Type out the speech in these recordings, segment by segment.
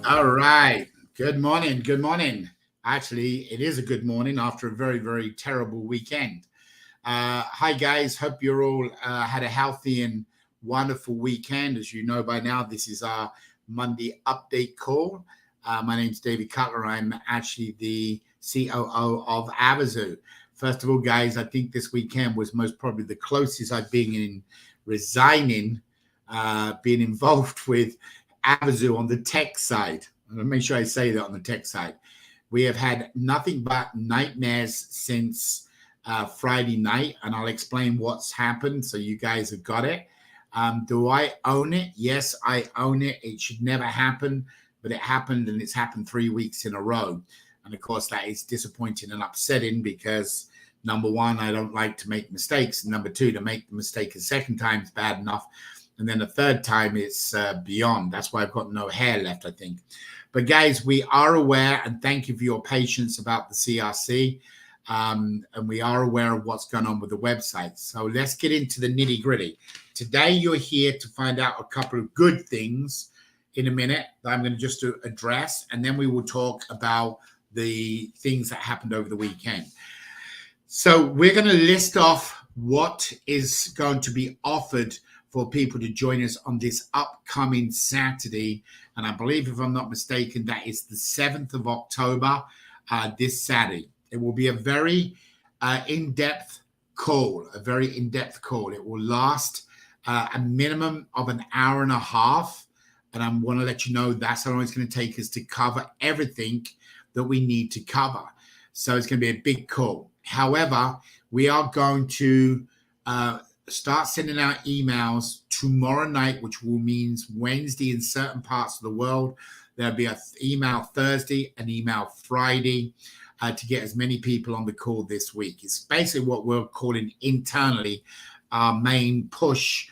All right. Good morning. Good morning. Actually, it is a good morning after a very, very terrible weekend. Hi, guys. Hope you're all had a healthy and wonderful weekend. As you know by now, this is our Monday update call. My name's David Cutler. I'm actually the COO of Avazoo. First of all, guys, I think this weekend was most probably the closest I've been in resigning, being involved with Avazoo on the tech side. I'm going to make sure I say that on the tech side. We have had nothing but nightmares since Friday night, and I'll explain what's happened so you guys have got it. Do I own it? Yes, I own it. It should never happen, but it happened, and it's happened 3 weeks in a row. And of course, that is disappointing and upsetting because number one, I don't like to make mistakes. And number two, to make the mistake a second time is bad enough. And then the third time, it's beyond. That's why I've got no hair left, I think. But guys, we are aware, and thank you for your patience about the CRC. And we are aware of what's going on with the website. So let's get into the nitty gritty. Today, you're here to find out a couple of good things in a minute that I'm going to just address. And then we will talk about the things that happened over the weekend. So we're going to list off what is going to be offered for people to join us on this upcoming Saturday. And I believe, if I'm not mistaken, that is the 7th of October, this Saturday. It will be a very in-depth call, It will last a minimum of an hour and a half. And I want to let you know that's how long it's going to take us to cover everything that we need to cover. So it's going to be a big call. However, we are going to start sending out emails tomorrow night, which will mean Wednesday in certain parts of the world. There'll be an email Thursday, an email Friday to get as many people on the call this week. It's basically what we're calling internally our main push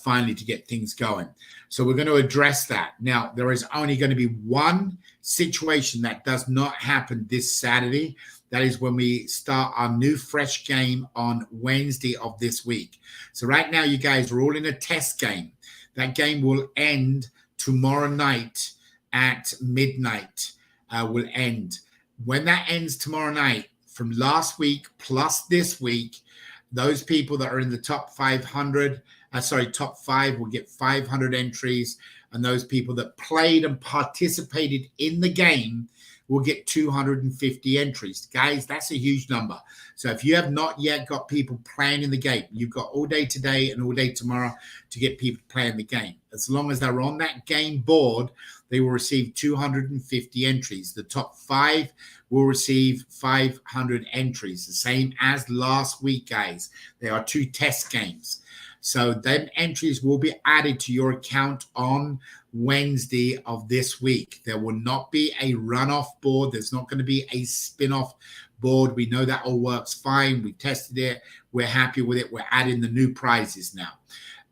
finally to get things going. So we're going to address that. Now, there is only going to be one situation that does not happen this Saturday. That is when we start our new fresh game on Wednesday of this week. So right now, you guys are all in a test game. That game will end tomorrow night at midnight. Will end. When that ends tomorrow night, from last week plus this week, those people that are in the top 5 will get 500 entries. And those people that played and participated in the game will get 250 entries. Guys, that's a huge number. So if you have not yet got people playing in the game, you've got all day today and all day tomorrow to get people playing the game. As long as they're on that game board, they will receive 250 entries. The top 5 will receive 500 entries, the same as last week, guys. There are 2 test games. So then entries will be added to your account on Wednesday of this week. There will not be a runoff board. There's not going to be a spin-off board. We know that all works fine. We tested it. We're happy with it. We're adding the new prizes now.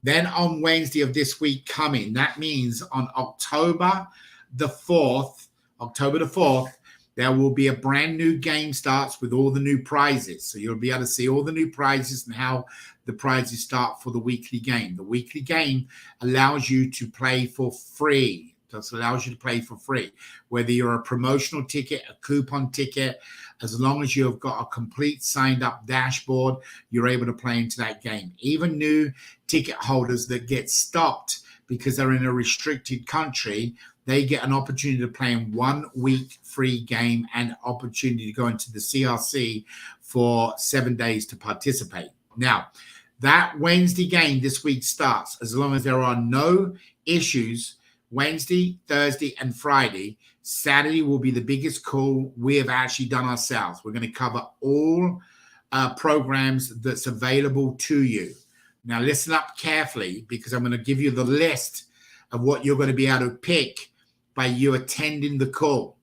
Then on Wednesday of this week coming, that means on October the 4th, there will be a brand new game starts with all the new prizes. So you'll be able to see all the new prizes and how the prizes start for the weekly game. The weekly game allows you to play for free. Just allows you to play for free. Whether you're a promotional ticket, a coupon ticket, as long as you've got a complete signed up dashboard, you're able to play into that game. Even new ticket holders that get stopped because they're in a restricted country, they get an opportunity to play in 1 week free game and opportunity to go into the CRC for 7 days to participate. Now, that Wednesday game this week starts as long as there are no issues. Wednesday, Thursday, and Friday. Saturday will be the biggest call we have actually done ourselves. We're going to cover all programs that's available to you. Now, listen up carefully because I'm going to give you the list of what you're going to be able to pick by you attending the call.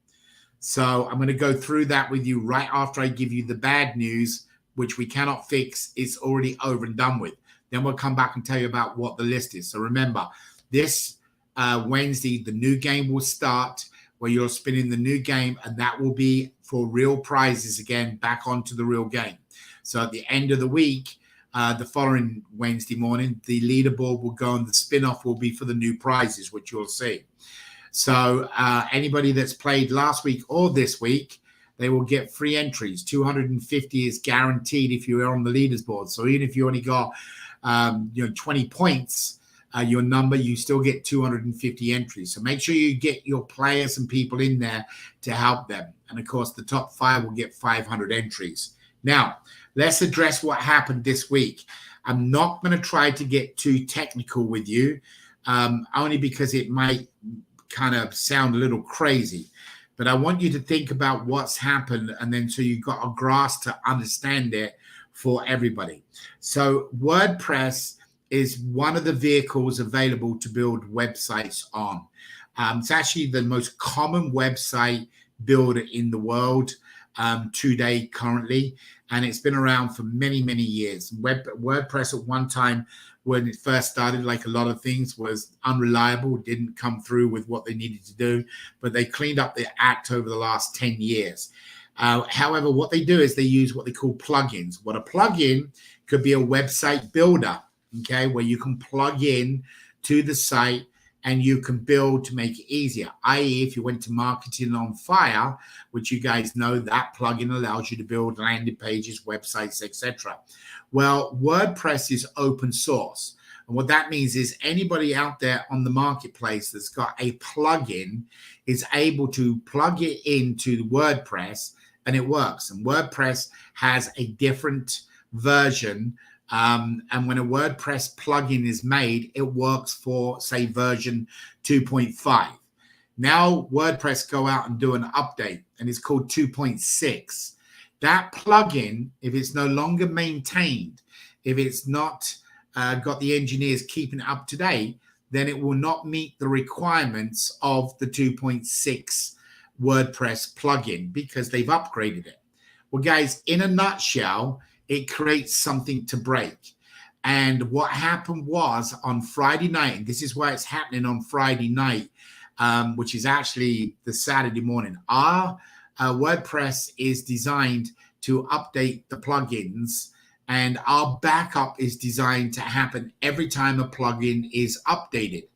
So I'm going to go through that with you right after I give you the bad news, which we cannot fix. It's already over and done with. Then we'll come back and tell you about what the list is. So remember, this Wednesday, the new game will start where you're spinning the new game, and that will be for real prizes again, back onto the real game. So at the end of the week, the following Wednesday morning, the leaderboard will go and the spin-off will be for the new prizes, which you'll see. So anybody that's played last week or this week, they will get free entries. 250 is guaranteed if you're on the leaders board. So even if you only got 20 points, your number, you still get 250 entries. So make sure you get your players and people in there to help them. And of course, the top 5 will get 500 entries. Now, let's address what happened this week. I'm not going to try to get too technical with you, only because it might kind of sound a little crazy. But I want you to think about what's happened, and then so you've got a grasp to understand it for everybody. So WordPress is one of the vehicles available to build websites on. It's actually the most common website builder in the world today currently, and it's been around for many, many years. WordPress at one time, when it first started, like a lot of things, was unreliable, didn't come through with what they needed to do, but they cleaned up their act over the last 10 years. However, what they do is they use what they call plugins. What a plugin could be a website builder, okay, where you can plug in to the site and you can build to make it easier. i.e., if you went to Marketing on Fire, which you guys know, that plugin allows you to build landing pages, websites, etc. Well, WordPress is open source. And what that means is anybody out there on the marketplace that's got a plugin is able to plug it into WordPress and it works. And WordPress has a different version. And when a WordPress plugin is made, it works for, say, version 2.5. Now WordPress go out and do an update, and it's called 2.6. That plugin, if it's no longer maintained, if it's not got the engineers keeping it up to date, then it will not meet the requirements of the 2.6 WordPress plugin because they've upgraded it. Well, guys, in a nutshell, it creates something to break. And what happened was on Friday night, and this is why it's happening on Friday night, which is actually the Saturday morning. Our WordPress is designed to update the plugins, and our backup is designed to happen every time a plugin is updated.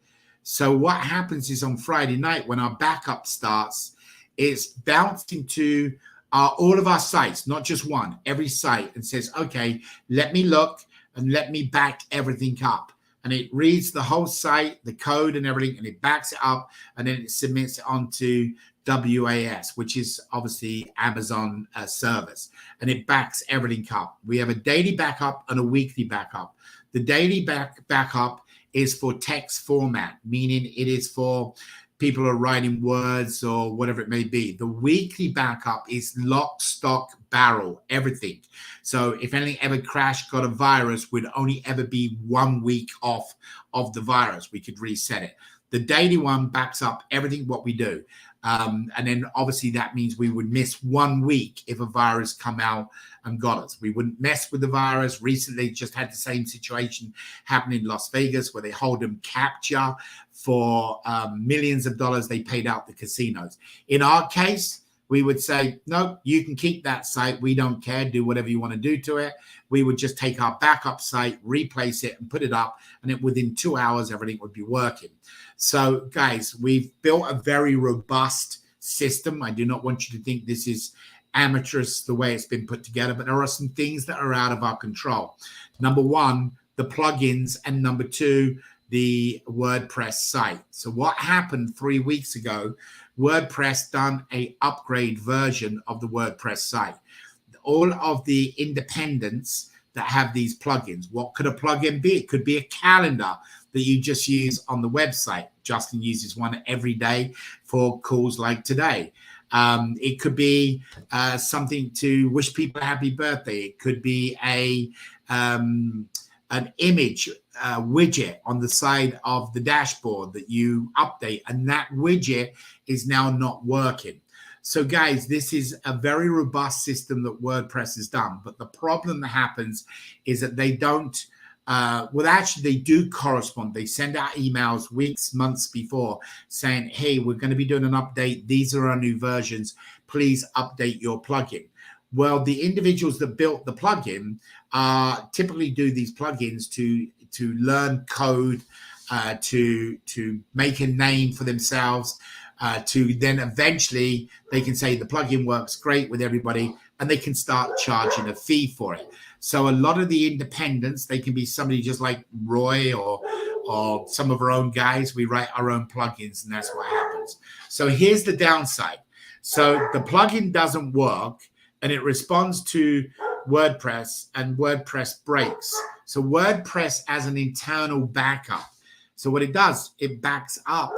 So what happens is on Friday night when our backup starts, it's bouncing to all of our sites, not just one, every site, and says, okay, let me look and let me back everything up. And it reads the whole site, the code and everything, and it backs it up, and then it submits it onto WAS, which is obviously Amazon service, and it backs everything up. We have a daily backup and a weekly backup. The daily backup is for text format, meaning it is for people are writing words or whatever it may be. The weekly backup is lock, stock, barrel, everything. So if anything ever crashed, got a virus, would only ever be 1 week off of the virus. We could reset it. The daily one backs up everything what we do. And then obviously that means we would miss 1 week if a virus come out and got us. We wouldn't mess with the virus. Recently just had the same situation happen in Las Vegas where they hold them capture for millions of dollars they paid out the casinos. In our case, we would say, no, you can keep that site. We don't care. Do whatever you want to do to it. We would just take our backup site, replace it, and put it up. And within 2 hours, everything would be working. So, guys, we've built a very robust system. I do not want you to think this is amateurish the way it's been put together, but there are some things that are out of our control. Number one, the plugins, and number two, the WordPress site. So what happened 3 weeks ago, WordPress done a upgrade version of the WordPress site. All of the independents that have these plugins, what could a plugin be? It could be a calendar that you just use on the website. Justin uses one every day for calls like today. It could be something to wish people a happy birthday. It could be an image widget on the side of the dashboard that you update, and that widget is now not working. So guys, this is a very robust system that WordPress has done, but the problem that happens is that they don't well, actually, they do correspond. They send out emails weeks, months before saying, hey, we're going to be doing an update. These are our new versions. Please update your plugin. Well, the individuals that built the plugin typically do these plugins to learn code to make a name for themselves, to then eventually they can say the plugin works great with everybody, and they can start charging a fee for it. So a lot of the independents, they can be somebody just like Roy or some of our own guys. We write our own plugins, and that's what happens. So here's the downside. So the plugin doesn't work, and it responds to WordPress, and WordPress breaks. So WordPress as an internal backup. So what it does, it backs up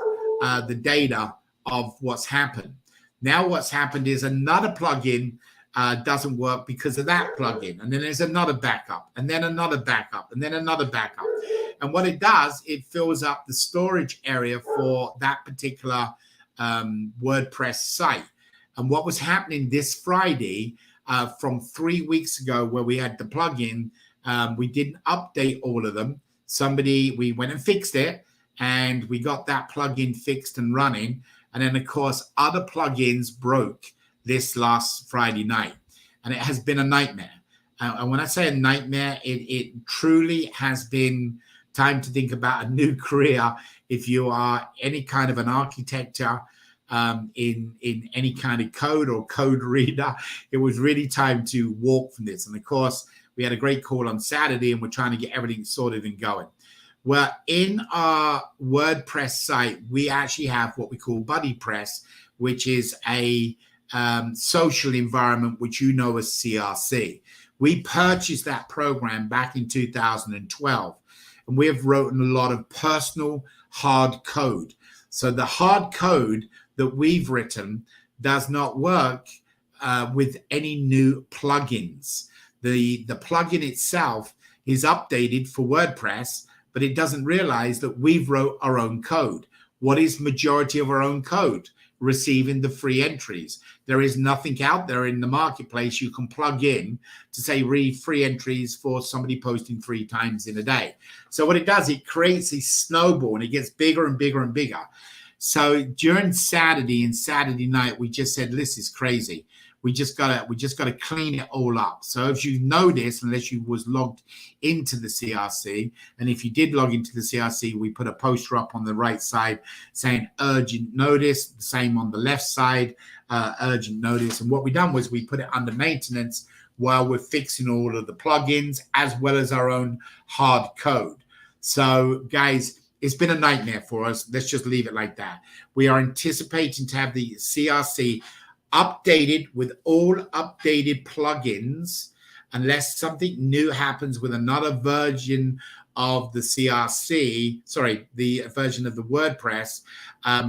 the data of what's happened. Now what's happened is another plugin doesn't work because of that plugin. And then there's another backup, and then another backup, and then another backup. And what it does, it fills up the storage area for that particular WordPress site. And what was happening this Friday from 3 weeks ago where we had the plugin, we didn't update all of them. We went and fixed it, and we got that plugin fixed and running. And then, of course, other plugins broke this last Friday night, and it has been a nightmare. And when I say a nightmare, it truly has been time to think about a new career. If you are any kind of an architecture in any kind of code or code reader, it was really time to walk from this. And of course, we had a great call on Saturday, and we're trying to get everything sorted and going. Well, in our WordPress site, we actually have what we call BuddyPress, which is a social environment, which you know as CRC. We purchased that program back in 2012, and we have written a lot of personal hard code. So the hard code that we've written does not work with any new plugins. The plugin itself is updated for WordPress, but it doesn't realize that we've wrote our own code. What is majority of our own code? Receiving the free entries. There is nothing out there in the marketplace you can plug in to say read free entries for somebody posting 3 times in a day. So what it does, it creates a snowball, and it gets bigger and bigger and bigger. So during Saturday and Saturday night, we just said, this is crazy. We just gotta clean it all up. So if you notice, unless you was logged into the CRC, and if you did log into the CRC, we put a poster up on the right side saying urgent notice. The same on the left side, urgent notice. And what we done was we put it under maintenance while we're fixing all of the plugins as well as our own hard code. So guys, it's been a nightmare for us. Let's just leave it like that. We are anticipating to have the CRC updated with all updated plugins, unless something new happens with another version of the CRC, the version of the WordPress,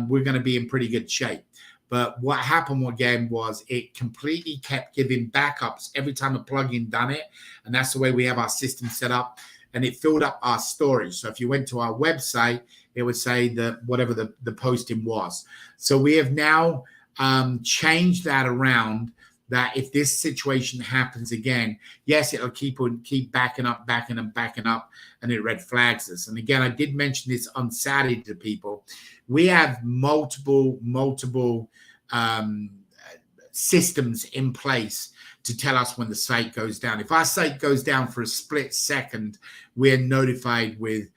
we're going to be in pretty good shape. But what happened again was it completely kept giving backups every time a plugin done it. And that's the way we have our system set up. And it filled up our storage. So if you went to our website, it would say whatever the posting was. So we have now change that around, that if this situation happens again, yes, it'll keep backing up, and it red flags us. And again, I did mention this on Saturday to people. We have multiple systems in place to tell us when the site goes down. If our site goes down for a split second, we're notified with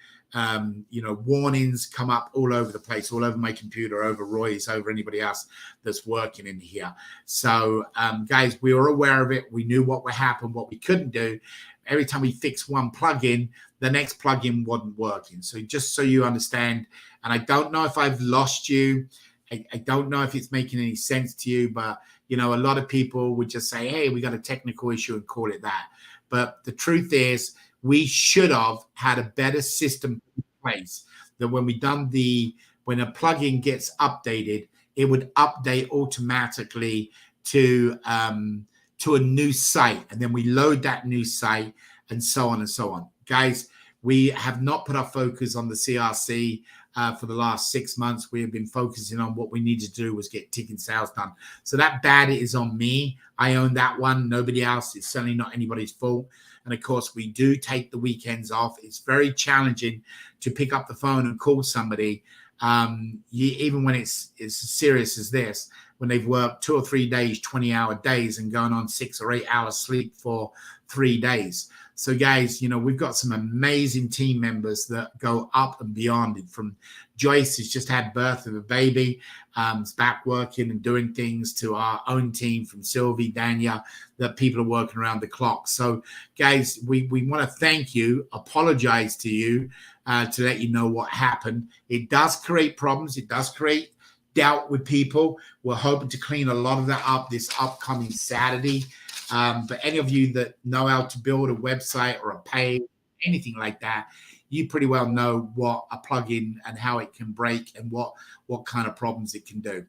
warnings come up all over the place, all over my computer, over Roy's, over anybody else that's working in here. So guys, we were aware of it. We knew what would happen, what we couldn't do. Every time we fix one plugin, the next plugin wasn't working. So just so you understand, and I don't know if I've lost you. I don't know if it's making any sense to you, but a lot of people would just say, hey, we got a technical issue and call it that. But the truth is, we should have had a better system in place that when a plugin gets updated, it would update automatically to a new site. And then we load that new site and so on and so on. Guys, we have not put our focus on the CRC for the last 6 months. We have been focusing on what we need to do was get ticking sales done. So that bad is on me. I own that one. Nobody else. It's certainly not anybody's fault. And of course, we do take the weekends off. It's very challenging to pick up the phone and call somebody, even when it's as serious as this, when they've worked 2 or 3 days, 20-hour days, and going on 6 or 8 hours sleep for 3 days. So guys, we've got some amazing team members that go up and beyond it. From Joyce, who's just had birth of a baby, is back working and doing things, to our own team from Sylvie, Dania, that people are working around the clock. So guys, we want to thank you, apologize to you, to let you know what happened. It does create problems. It does create doubt with people. We're hoping to clean a lot of that up this upcoming Saturday. But any of you that know how to build a website or a page, anything like that, you pretty well know what a plugin and how it can break and what kind of problems it can do.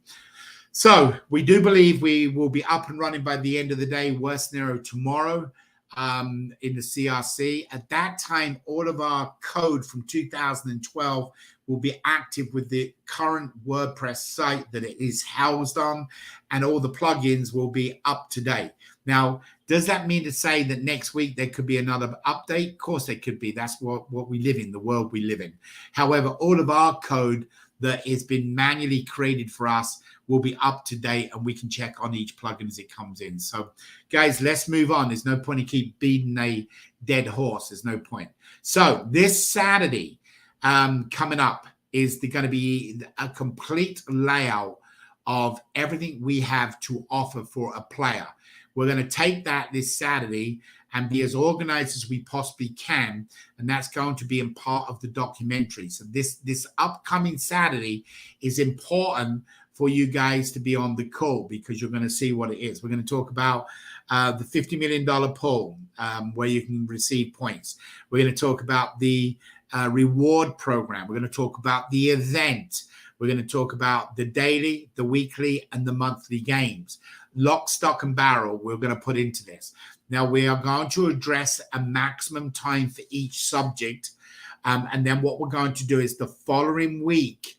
So we do believe we will be up and running by the end of the day, worst scenario tomorrow, in the CRC. At that time, all of our code from 2012 will be active with the current WordPress site that it is housed on, and all the plugins will be up to date. Now, does that mean to say that next week there could be another update? Of course there could be. That's what we live in, the world we live in. However, all of our code that has been manually created for us will be up to date, and we can check on each plugin as it comes in. So guys, let's move on. There's no point in keep beating a dead horse. There's no point. So this Saturday coming up is going to be a complete layout of everything we have to offer for a player. We're going to take that this Saturday and be as organized as we possibly can, and that's going to be in part of the documentary. So this upcoming Saturday is important for you guys to be on the call, because you're going to see what it is. We're going to talk about the $50 million pool, where you can receive points. We're going to talk about the reward program. We're going to talk about the event. We're going to talk about the daily, the weekly, and the monthly games. Lock, stock, and barrel we're going to put into this. Now, we are going to address a maximum time for each subject. And then what we're going to do is the following week,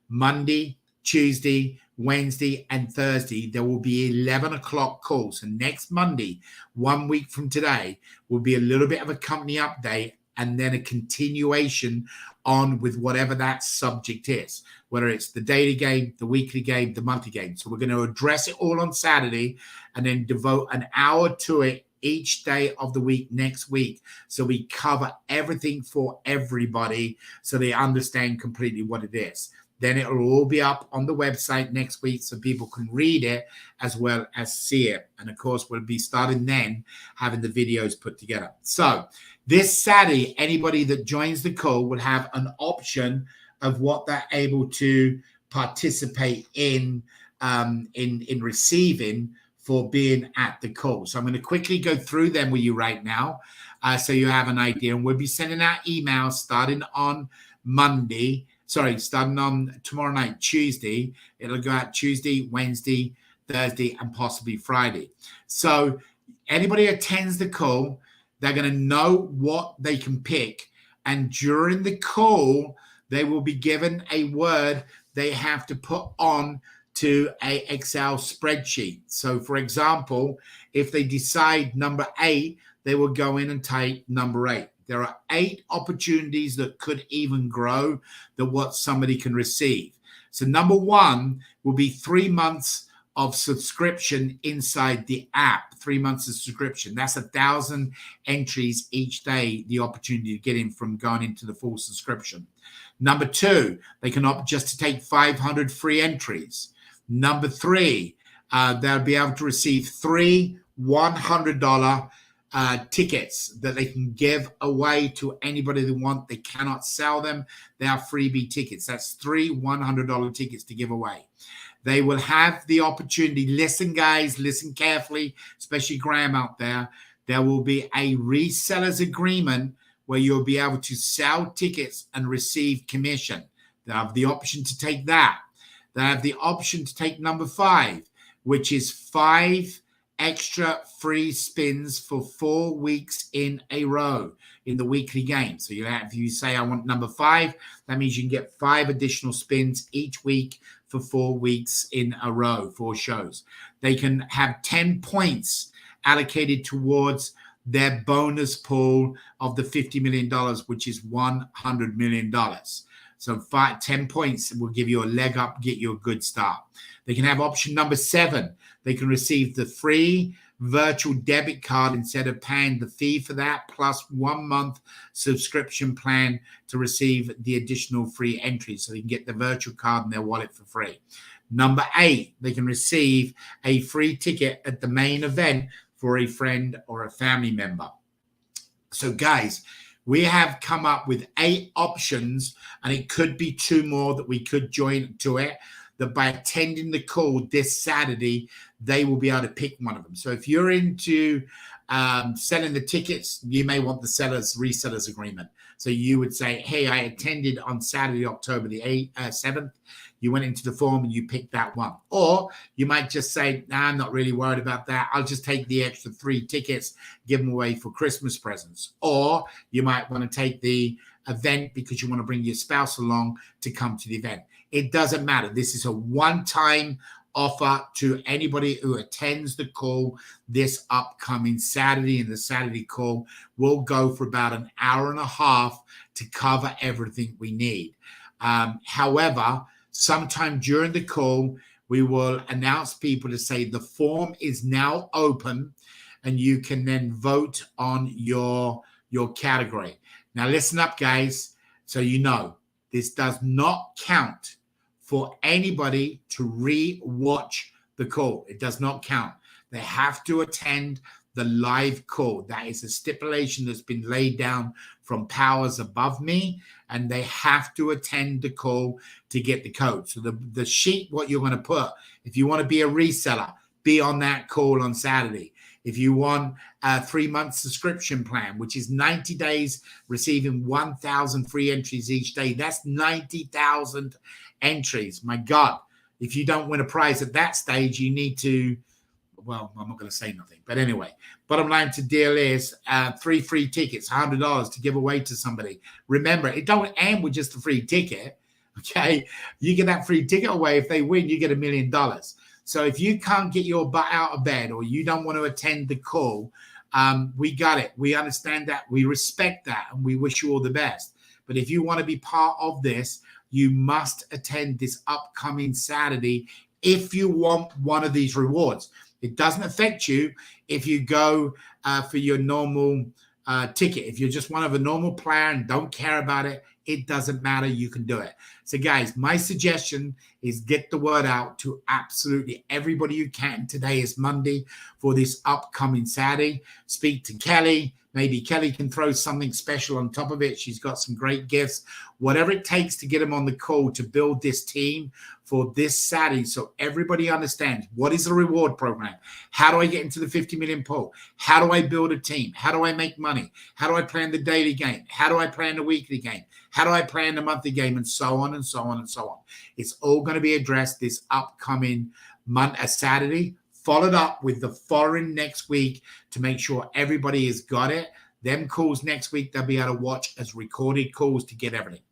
Monday, Tuesday, Wednesday, and Thursday, there will be 11 o'clock calls. And next Monday, 1 week from today, will be a little bit of a company update, and then a continuation on with whatever that subject is, whether it's the daily game, the weekly game, the monthly game. So we're going to address it all on Saturday and then devote an hour to it each day of the week next week. So we cover everything for everybody so they understand completely what it is. Then it will all be up on the website next week so people can read it as well as see it. And of course, we'll be starting then having the videos put together. So this Saturday, anybody that joins the call will have an option of what they're able to participate in receiving for being at the call. So I'm going to quickly go through them with you right now, so you have an idea. And we'll be sending out emails starting on starting on tomorrow night, Tuesday. It'll go out Tuesday, Wednesday, Thursday, and possibly Friday. So anybody attends the call, they're going to know what they can pick. And during the call, they will be given a word they have to put on to a Excel spreadsheet. So for example, if they decide number 8, they will go in and type number 8. There are 8 opportunities that could even grow that what somebody can receive. So number 1 will be 3 months of subscription inside the app. 3 months of subscription. That's 1,000 entries each day, the opportunity to get in from going into the full subscription. Number 2, they can opt just to take 500 free entries. Number 3, they'll be able to receive 3 $100 tickets that they can give away to anybody they want. They cannot sell them. They are freebie tickets. That's 3 $100 tickets to give away. They will have the opportunity. Listen, guys, listen carefully, especially Graham out there. There will be a reseller's agreement where you'll be able to sell tickets and receive commission. They have the option to take that. They have the option to take number 5, which is 5 extra free spins for 4 weeks in a row in the weekly game. So if you say, I want number 5, that means you can get 5 additional spins each week for 4 weeks in a row, 4 shows. They can have 10 points allocated towards their bonus pool of the $50 million, which is $100 million. So 10 points will give you a leg up, get you a good start. They can have option number 7. They can receive the free virtual debit card instead of paying the fee for that, plus 1 month subscription plan to receive the additional free entries. So they can get the virtual card in their wallet for free. Number 8, they can receive a free ticket at the main event for a friend or a family member. So guys, we have come up with 8 options, and it could be 2 more that we could join to it, that by attending the call this Saturday, they will be able to pick one of them. So if you're into selling the tickets, you may want the resellers agreement. So you would say, hey, I attended on Saturday, October the 7th. You went into the form and you picked that one. Or you might just say, nah, I'm not really worried about that. I'll just take the extra 3 tickets, give them away for Christmas presents. Or you might want to take the event because you want to bring your spouse along to come to the event. It doesn't matter. This is a one-time offer to anybody who attends the call this upcoming Saturday, and the Saturday call will go for about an hour and a half to cover everything we need. However, sometime during the call, we will announce people to say the form is now open and you can then vote on your category. Now, listen up, guys, so you know, this does not count for anybody to re-watch the call. It does not count. They have to attend the live call. That is a stipulation that's been laid down from powers above me, and they have to attend the call to get the code. So the sheet, what you're going to put, if you want to be a reseller, be on that call on Saturday. If you want a 3-month subscription plan, which is 90 days, receiving 1,000 free entries each day, that's 90,000 entries. My God, if you don't win a prize at that stage, you need to, well, I'm not going to say nothing. But anyway, bottom line to deal is 3 free tickets, $100 to give away to somebody. Remember, it don't end with just a free ticket, okay? You get that free ticket away. If they win, you get $1 million. So if you can't get your butt out of bed or you don't want to attend the call, we got it. We understand that. We respect that. And we wish you all the best. But if you want to be part of this, you must attend this upcoming Saturday if you want one of these rewards. It doesn't affect you if you go for your normal ticket. If you're just one of a normal player and don't care about it, it doesn't matter. You can do it. So, guys, my suggestion is get the word out to absolutely everybody you can. Today is Monday for this upcoming Saturday. Speak to Kelly. Maybe Kelly can throw something special on top of it. She's got some great gifts. Whatever it takes to get them on the call to build this team for this Saturday so everybody understands what is the reward program. How do I get into the 50 million pool? How do I build a team? How do I make money? How do I plan the daily game? How do I plan the weekly game? How do I plan the monthly game? And so on and so on and so on. It's all going to be addressed this upcoming Saturday, followed up with the foreign next week to make sure everybody has got it. Them calls next week, they'll be able to watch as recorded calls to get everything.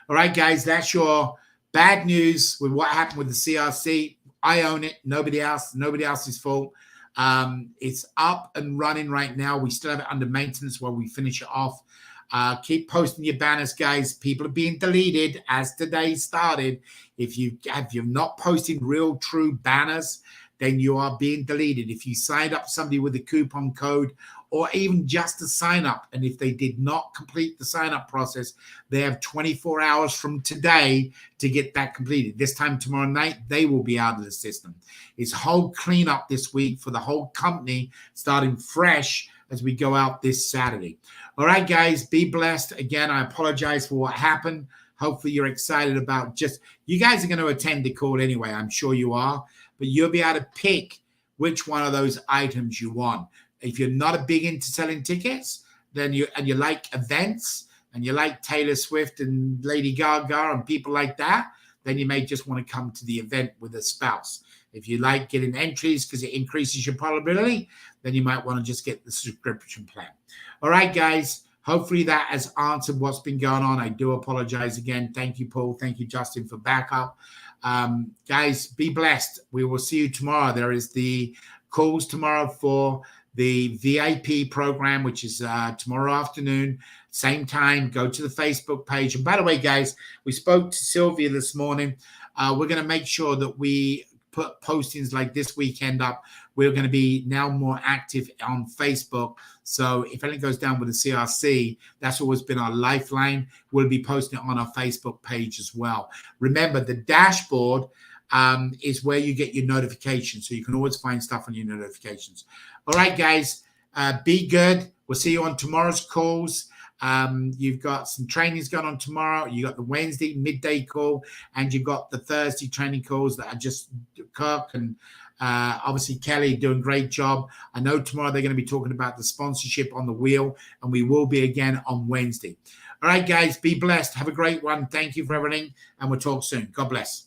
All right, guys, that's your bad news with what happened with the CRC. I own it. Nobody else's fault. It's up and running right now. We still have it under maintenance while we finish it off. Keep posting your banners, guys. People are being deleted as today started. If you're not posting real, true banners, then you are being deleted. If you signed up somebody with a coupon code or even just to sign up, and if they did not complete the sign-up process, they have 24 hours from today to get that completed. This time tomorrow night, they will be out of the system. It's whole cleanup this week for the whole company, starting fresh as we go out this Saturday. All right, guys, be blessed. Again, I apologize for what happened. Hopefully you're excited about you guys are going to attend the call anyway. I'm sure you are. But you'll be able to pick which one of those items you want. If you're not a big into selling tickets, then you like events and you like Taylor Swift and Lady Gaga and people like that, then you may just want to come to the event with a spouse. If you like getting entries because it increases your probability, then you might want to just get the subscription plan. All right, guys. Hopefully that has answered what's been going on. I do apologize again. Thank you, Paul. Thank you, Justin, for backup. Guys, be blessed. We will see you tomorrow. There is the calls tomorrow for the VIP program, which is tomorrow afternoon, same time. Go to the Facebook page. And by the way, guys, we spoke to Sylvia this morning. We're going to make sure that we put postings like this weekend up. We're going to be now more active on Facebook. So if anything goes down with the CRC, that's always been our lifeline. We'll be posting it on our Facebook page as well. Remember, the dashboard is where you get your notifications. So you can always find stuff on your notifications. All right, guys, be good. We'll see you on tomorrow's calls. You've got some trainings going on tomorrow. You got the Wednesday midday call, and you've got the Thursday training calls that are just Kirk and obviously Kelly doing a great job. I know tomorrow they're going to be talking about the sponsorship on the wheel, and we will be again on Wednesday. All right, guys, be blessed. Have a great one. Thank you for everything, and we'll talk soon. God bless.